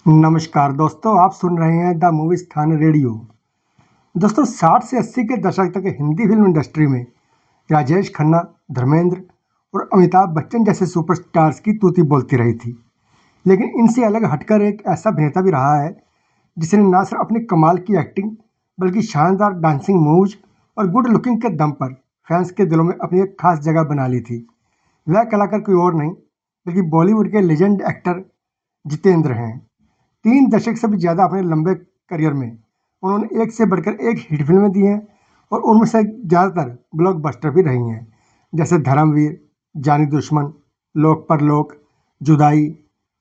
नमस्कार दोस्तों, आप सुन रहे हैं द मूवी स्थान रेडियो। दोस्तों 60 से 80 के दशक तक हिंदी फिल्म इंडस्ट्री में राजेश खन्ना, धर्मेंद्र और अमिताभ बच्चन जैसे सुपरस्टार्स की तूती बोलती रही थी। लेकिन इनसे अलग हटकर एक ऐसा अभिनेता भी रहा है जिसने न सिर्फ अपनी कमाल की एक्टिंग बल्कि शानदार डांसिंग मूव्स और गुड लुकिंग के दम पर फैंस के दिलों में अपनी एक खास जगह बना ली थी। वह कलाकार कोई और नहीं बल्कि बॉलीवुड के लेजेंड एक्टर जितेंद्र हैं। 3 दशक से भी ज़्यादा अपने लंबे करियर में उन्होंने एक से बढ़कर एक हिट फिल्में दी हैं और उनमें से ज़्यादातर ब्लॉकबस्टर भी रही हैं, जैसे धर्मवीर, जानी दुश्मन, लोक परलोक, जुदाई,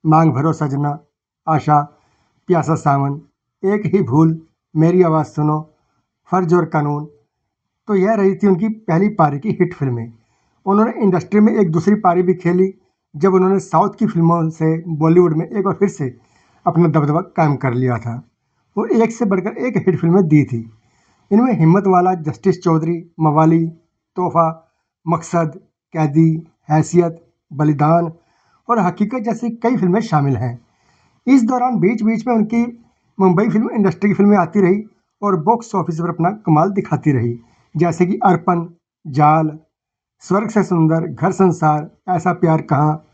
मांग भरो सजना, आशा, प्यासा सावन, एक ही भूल, मेरी आवाज़ सुनो, फर्ज और कानून। तो यह रही थी उनकी पहली पारी की हिट फिल्में। उन्होंने इंडस्ट्री में एक दूसरी पारी भी खेली जब उन्होंने साउथ की फिल्मों से बॉलीवुड में एक बार फिर से अपना दबदबा कायम कर लिया था। वो एक से बढ़कर एक हिट फिल्में दी थी। इनमें हिम्मत वाला, जस्टिस चौधरी, मवाली, तोहफा, मकसद, कैदी, हैसियत, बलिदान और हकीकत जैसी कई फिल्में शामिल हैं। इस दौरान बीच बीच में उनकी मुंबई फिल्म इंडस्ट्री की फिल्में आती रही और बॉक्स ऑफिस पर अपना कमाल दिखाती रही, जैसे कि अर्पण, जाल, स्वर्ग से सुंदर, घर संसार, ऐसा प्यार कहाँ,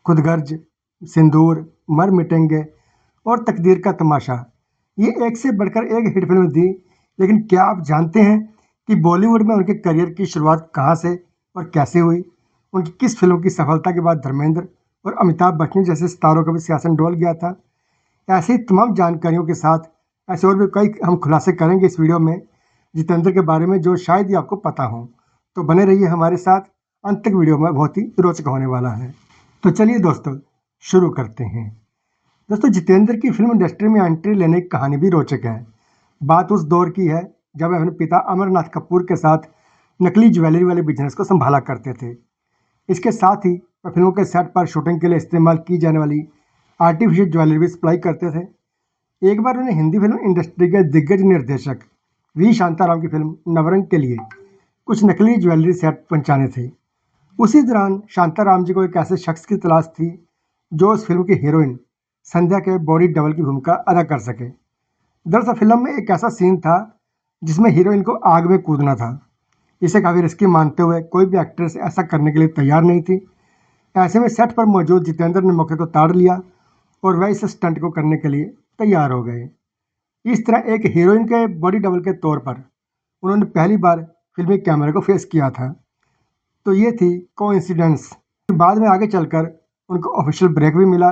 खुदगर्ज, सिंदूर, मर मिटेंगे और तकदीर का तमाशा। ये एक से बढ़कर एक हिट फिल्म दी। लेकिन क्या आप जानते हैं कि बॉलीवुड में उनके करियर की शुरुआत कहाँ से और कैसे हुई? उनकी किस फिल्म की सफलता के बाद धर्मेंद्र और अमिताभ बच्चन जैसे सितारों का भी सिंहासन डोल गया था? ऐसी तमाम जानकारियों के साथ ऐसे और भी कई हम खुलासे करेंगे इस वीडियो में जितेंद्र के बारे में, जो शायद ही आपको पता हो। तो बने रहिए हमारे साथ, अंत तक वीडियो में बहुत ही रोचक होने वाला है। तो चलिए दोस्तों, शुरू करते हैं। दोस्तों जितेंद्र की फिल्म इंडस्ट्री में एंट्री लेने की कहानी भी रोचक है। बात उस दौर की है जब वह अपने पिता अमरनाथ कपूर के साथ नकली ज्वेलरी वाले बिजनेस को संभाला करते थे। इसके साथ ही वह फिल्मों के सेट पर शूटिंग के लिए इस्तेमाल की जाने वाली आर्टिफिशियल ज्वेलरी भी सप्लाई करते थे। एक बार उन्हें हिंदी फिल्म इंडस्ट्री के दिग्गज निर्देशक वी शांताराम की फिल्म नवरंग के लिए कुछ नकली ज्वेलरी सेट पहुंचाने थे। उसी दौरान शांताराम जी को एक ऐसे शख्स की तलाश थी जो उस फिल्म की हीरोइन संध्या के बॉडी डबल की भूमिका अदा कर सके। दरअसल फिल्म में एक ऐसा सीन था जिसमें हीरोइन को आग में कूदना था। इसे काफ़ी रिस्की मानते हुए कोई भी एक्ट्रेस ऐसा करने के लिए तैयार नहीं थी। ऐसे में सेट पर मौजूद जितेंद्र ने मौके को ताड़ लिया और वह इस स्टंट को करने के लिए तैयार हो गए। इस तरह एक हीरोइन के बॉडी डबल के तौर पर उन्होंने पहली बार फिल्मी कैमरे को फेस किया था। तो ये थी कोइंसिडेंस। बाद में आगे चलकर उनको ऑफिशियल ब्रेक भी मिला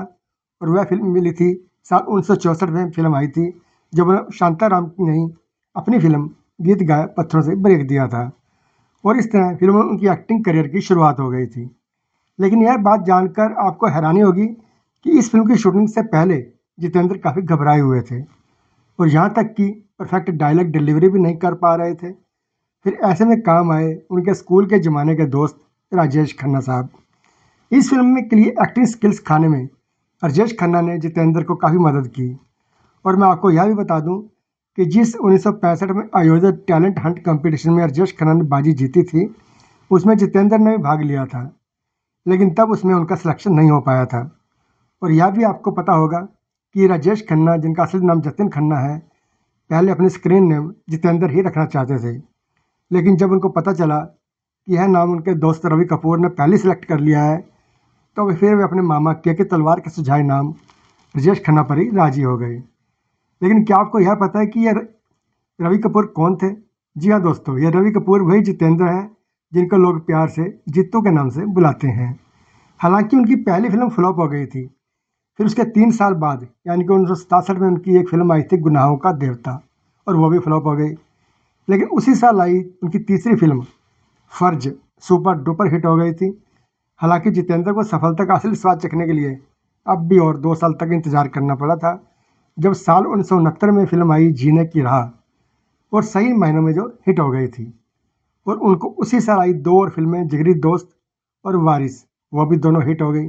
और वह फिल्म मिली थी साल 1964 में फिल्म आई थी जब उन्हें शांताराम ने ही अपनी फिल्म गीत गाए पत्थरों से ब्रेक दिया था और इस तरह फिल्म में उनकी एक्टिंग करियर की शुरुआत हो गई थी। लेकिन यह बात जानकर आपको हैरानी होगी कि इस फिल्म की शूटिंग से पहले जितेंद्र काफ़ी घबराए हुए थे और यहाँ तक कि परफेक्ट डायलॉग डिलीवरी भी नहीं कर पा रहे थे। फिर ऐसे में काम आए उनके स्कूल के ज़माने के दोस्त राजेश खन्ना साहब। इस फिल्म में के लिए एक्टिंग स्किल्स खाने में राजेश खन्ना ने जितेंद्र को काफ़ी मदद की। और मैं आपको यह भी बता दूं कि जिस 1965 में आयोजित टैलेंट हंट कंपटीशन में राजेश खन्ना ने बाजी जीती थी, उसमें जितेंद्र ने भी भाग लिया था, लेकिन तब उसमें उनका सिलेक्शन नहीं हो पाया था। और यह भी आपको पता होगा कि राजेश खन्ना, जिनका असली नाम जतिन खन्ना है, पहले अपने स्क्रीन नेम जितेंद्र ही रखना चाहते थे। लेकिन जब उनको पता चला कि यह नाम उनके दोस्त रवि कपूर ने पहले सिलेक्ट कर लिया है, तो वे अपने मामा के तलवार के सुझाए नाम राजेश खन्ना पर ही राजी हो गए। लेकिन क्या आपको यह पता है कि यह रवि कपूर कौन थे? जी हाँ दोस्तों, ये रवि कपूर वही जितेंद्र हैं जिनको लोग प्यार से जीतू के नाम से बुलाते हैं। हालांकि उनकी पहली फिल्म फ्लॉप हो गई थी। फिर उसके 3 साल बाद यानी कि 1967 में उनकी एक फिल्म आई थी गुनाहों का देवता, और वो भी फ्लॉप हो गई। लेकिन उसी साल आई उनकी तीसरी फिल्म फर्ज, सुपर डुपर हिट हो गई थी। हालांकि जितेंद्र को सफलता का असली स्वाद चखने के लिए अब भी और 2 साल तक इंतजार करना पड़ा था, जब साल 1969 में फिल्म आई जीने की राह, और सही मायनों में जो हिट हो गई थी। और उनको उसी साल आई 2 और फिल्में, जिगरी दोस्त और वारिस, वो भी दोनों हिट हो गई।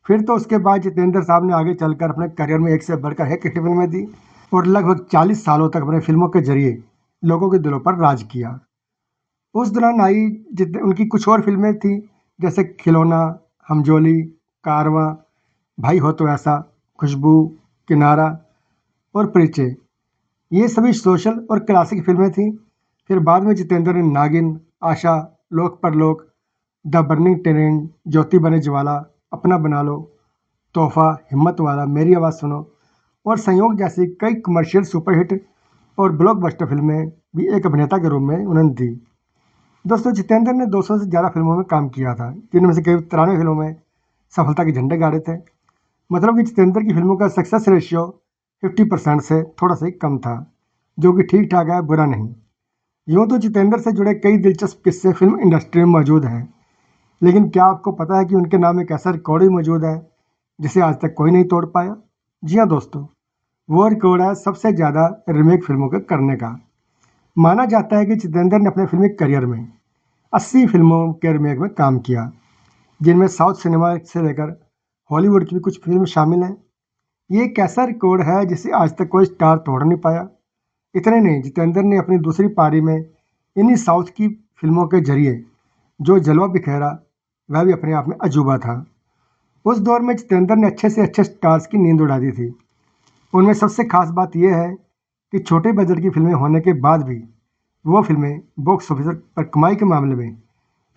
फिर तो उसके बाद जितेंद्र साहब ने आगे चलकर अपने करियर में एक से बढ़कर एक हिट फिल्में दी और लगभग 40 सालों तक अपने फिल्मों के जरिए लोगों के दिलों पर राज किया। उस दौरान आई उनकी कुछ और फिल्में थी, जैसे खिलौना, हमजोली, कारवां, भाई हो तो ऐसा, खुशबू, किनारा और परिचय, ये सभी सोशल और क्लासिक फिल्में थीं। फिर बाद में जितेंद्र ने नागिन, आशा, लोक परलोक, द बर्निंग ट्रेन, ज्योति बने ज्वाला, अपना बना लो, तोहफा, हिम्मत वाला, मेरी आवाज़ सुनो और संयोग जैसी कई कमर्शियल सुपरहिट और ब्लॉकबस्टर फिल्में भी एक अभिनेता के रूप में उन्होंने दी। दोस्तों, जितेंद्र ने 200 से ज़्यादा फिल्मों में काम किया था, जिनमें से करीब 93 फिल्मों में सफलता के झंडे गाड़े थे। मतलब कि जितेंद्र की फिल्मों का सक्सेस रेशियो 50% से थोड़ा सा ही कम था, जो कि ठीक ठाक है, बुरा नहीं। यूँ तो जितेंद्र से जुड़े कई दिलचस्प किस्से फिल्म इंडस्ट्री में मौजूद हैं, लेकिन क्या आपको पता है कि उनके नाम एक ऐसा रिकॉर्ड भी मौजूद है जिसे आज तक कोई नहीं तोड़ पाया? जी हाँ दोस्तों, वो रिकॉर्ड है सबसे ज़्यादा रीमेक फिल्मों के करने का। माना जाता है कि जितेंद्र ने अपने फिल्मी करियर में 80 फिल्मों के रीमेक में काम किया, जिनमें साउथ सिनेमा से लेकर हॉलीवुड की भी कुछ फिल्म शामिल हैं। ये एक ऐसा रिकॉर्ड है जिसे आज तक कोई स्टार तोड़ नहीं पाया। इतने नहीं, जितेंद्र ने अपनी दूसरी पारी में इन्हीं साउथ की फिल्मों के जरिए जो जलवा बिखेरा, वह भी अपने आप में अजूबा था। उस दौर में जितेंद्र ने अच्छे से अच्छे स्टार्स की नींद उड़ा दी थी। उनमें सबसे खास बात यह है कि छोटे बजट की फिल्में होने के बाद भी वो फिल्में बॉक्स ऑफिस पर कमाई के मामले में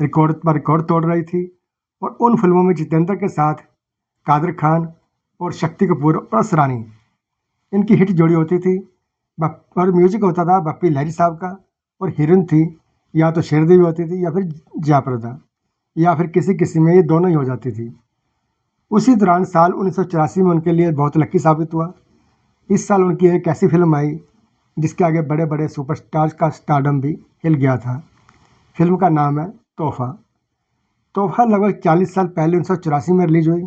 रिकॉर्ड पर रिकॉर्ड तोड़ रही थी। और उन फिल्मों में जितेंद्र के साथ कादर खान और शक्ति कपूर और असरानी, इनकी हिट जोड़ी होती थी। और म्यूजिक होता था बप्पी लहरी साहब का, और हीरोइन थी या तो श्रीदेवी होती थी या फिर जयाप्रदा, या फिर किसी किसी में ये दोनों ही हो जाती थी। उसी दौरान साल 1984 में उनके लिए बहुत लकी साबित हुआ। इस साल उनकी एक ऐसी फिल्म आई जिसके आगे बड़े बड़े सुपरस्टार्स का स्टारडम भी हिल गया था। फिल्म का नाम है तोहफा। तोहफा लगभग 40 साल पहले 1984 में रिलीज हुई।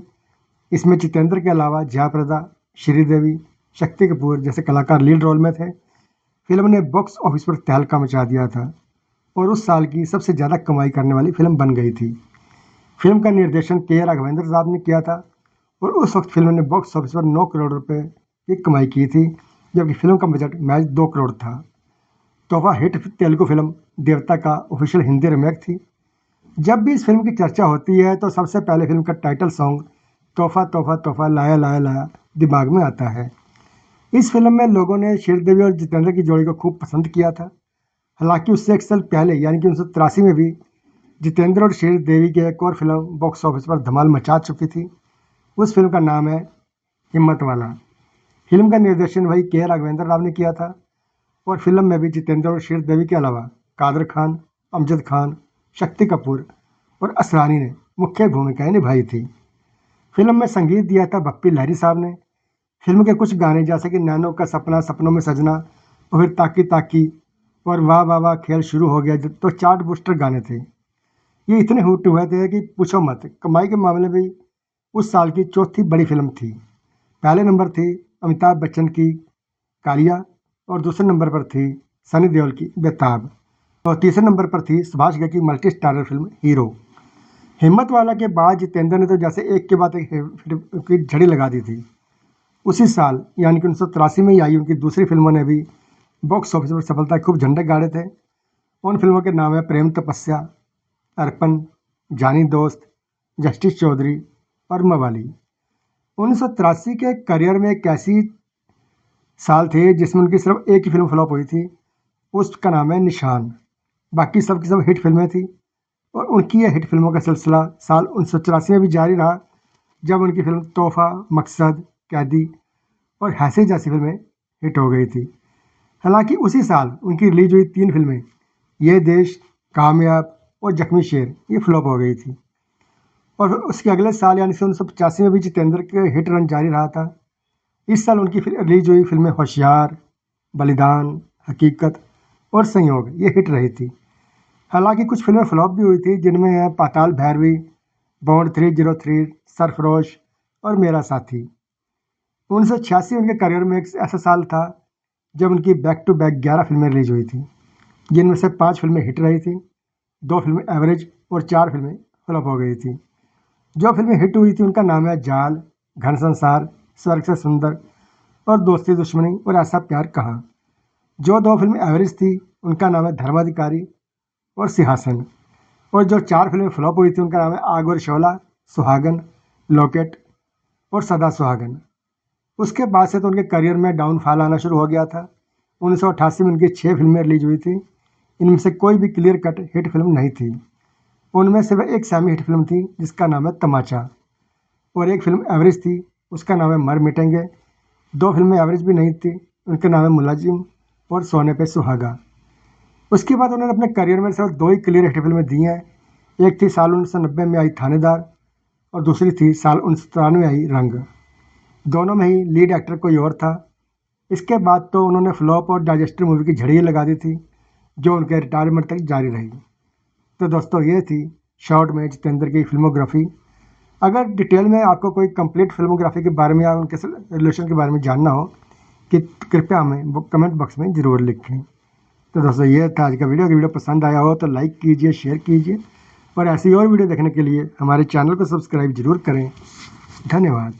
इसमें जितेंद्र के अलावा जयाप्रदा, श्रीदेवी, शक्ति कपूर जैसे कलाकार लीड रोल में थे। फिल्म ने बॉक्स ऑफिस पर तहलका मचा दिया था और उस साल की सबसे ज़्यादा कमाई करने वाली फिल्म बन गई थी। फिल्म का निर्देशन के राघवेंद्र साहब ने किया था और उस वक्त फिल्म ने बॉक्स ऑफिस पर 9 करोड़ रुपए की कमाई की थी, जबकि फिल्म का बजट महज 2 करोड़ था। तोहफा हिट तेलुगु फिल्म देवता का ऑफिशियल हिंदी रीमेक थी। जब भी इस फिल्म की चर्चा होती है तो सबसे पहले फिल्म का टाइटल सॉन्ग तोहफा तोहफा तोहफा लाया लाया लाया दिमाग में आता है। इस फिल्म में लोगों ने श्रीदेवी और जितेंद्र की जोड़ी को खूब पसंद किया था। हालांकि उससे एक साल पहले यानी कि 1983 में भी जितेंद्र और श्रीदेवी की एक और फिल्म बॉक्स ऑफिस पर धमाल मचा चुकी थी। उस फिल्म का नाम है हिम्मत वाला। फिल्म का निर्देशन वही के राघवेंद्र राव ने किया था और फिल्म में भी जितेंद्र और श्रीदेवी के अलावा कादर खान, अमजद खान, शक्ति कपूर और असरानी ने मुख्य भूमिकाएं निभाई थी। फिल्म में संगीत दिया था बप्पी लहरी साहब ने। फिल्म के कुछ गाने जैसे कि नैनो का सपना, सपनों में सजना और फिर ताकी ताकी और वाह वाह वाह खेल शुरू हो गया, तो चार्ट बूस्टर गाने थे। ये इतने हिट हुए थे कि पूछो मत। कमाई के मामले में भी उस साल की चौथी बड़ी फिल्म थी। पहले नंबर थी अमिताभ बच्चन की कालिया और दूसरे नंबर पर थी सनी देओल की बेताब और तीसरे नंबर पर थी सुभाष घई की मल्टी स्टारर फिल्म हीरो। हिम्मत वाला के बाद जितेंद्र ने तो जैसे एक के बाद एक हिट की झड़ी लगा दी थी। उसी साल यानी कि 1983 में ही आई उनकी दूसरी फिल्मों ने भी बॉक्स ऑफिस पर सफलता के खूब झंडे गाड़े थे। उन फिल्मों के नाम है प्रेम तपस्या, अर्पण, जानी दोस्त, जस्टिस चौधरी और मवाली। 1983 के करियर में एक ऐसी साल थे जिसमें उनकी सिर्फ एक ही फिल्म फ्लॉप हुई थी, उसका नाम है निशान। बाकी सब की सब हिट फिल्में थी और उनकी यह हिट फिल्मों का सिलसिला साल 1984 में भी जारी रहा, जब उनकी फिल्म तोहफा, मकसद, कैदी और हैसे जैसी फिल्में हिट हो गई थी। हालांकि उसी साल उनकी रिलीज हुई 3 फिल्में ये देश, कामयाब और जख्मी शेर ये फ्लॉप हो गई थी। और उसके अगले साल यानी 1985 में भी जितेंद्र के हिट रन जारी रहा था। इस साल उनकी रिलीज हुई फिल्में होशियार, बलिदान, हकीकत और संयोग ये हिट रही थी। हालांकि कुछ फिल्में फ्लॉप भी हुई थी, जिनमें है पाताल भैरवी, बॉन्ड 303, सरफरोश और मेरा साथी। 1986 उनके करियर में एक ऐसा साल था जब उनकी बैक टू बैक 11 फिल्में रिलीज हुई थी, जिनमें से 5 फिल्में हिट रही थी, 2 फिल्में एवरेज और 4 फिल्में फ्लॉप हो गई थी। जो फिल्में हिट हुई थी उनका नाम है जाल, घन संसार, स्वर्ग से सुंदर और दोस्ती दुश्मनी और ऐसा प्यार कहाँ। जो 2 फिल्में एवरेज थी उनका नाम है धर्माधिकारी और सिंहासन। और जो 4 फिल्में फ्लॉप हुई थी उनका नाम है आग और शोला, सुहागन, लॉकेट और सदा सुहागन। उसके बाद से तो उनके करियर में डाउनफॉल आना शुरू हो गया था। 1988 में उनकी 6 फिल्में रिलीज हुई थी। इनमें से कोई भी क्लियर कट हिट फिल्म नहीं थी। उनमें सिर्फ एक सेमी हिट फिल्म थी जिसका नाम है तमाचा, और एक फिल्म एवरेज थी, उसका नाम है मर मिटेंगे। 2 फिल्में एवरेज भी नहीं थी, उनके नाम है मुलाजिम और सोने पे सुहागा। उसके बाद उन्होंने अपने करियर में सिर्फ 2 ही क्लियर हिट फिल्में दी हैं। एक थी साल 1990 में आई थानेदार, और दूसरी थी साल 1993 में आई रंग। दोनों में ही लीड एक्टर कोई और था। इसके बाद तो उन्होंने फ्लॉप और डाइजेस्टर मूवी की झड़ी लगा दी थी, जो उनके रिटायरमेंट तक जारी रही। तो दोस्तों, ये थी शॉर्ट में जितेंद्र की फिल्मोग्राफी। अगर डिटेल में आपको कोई कंप्लीट फिल्मोग्राफी के बारे में या उनके रिलेशन के बारे में जानना हो, कि कृपया हमें कमेंट बॉक्स में ज़रूर लिखें। तो दोस्तों, ये था आज का वीडियो। अगर वीडियो पसंद आया हो तो लाइक कीजिए, शेयर कीजिए, और ऐसी और वीडियो देखने के लिए हमारे चैनल को सब्सक्राइब जरूर करें। धन्यवाद।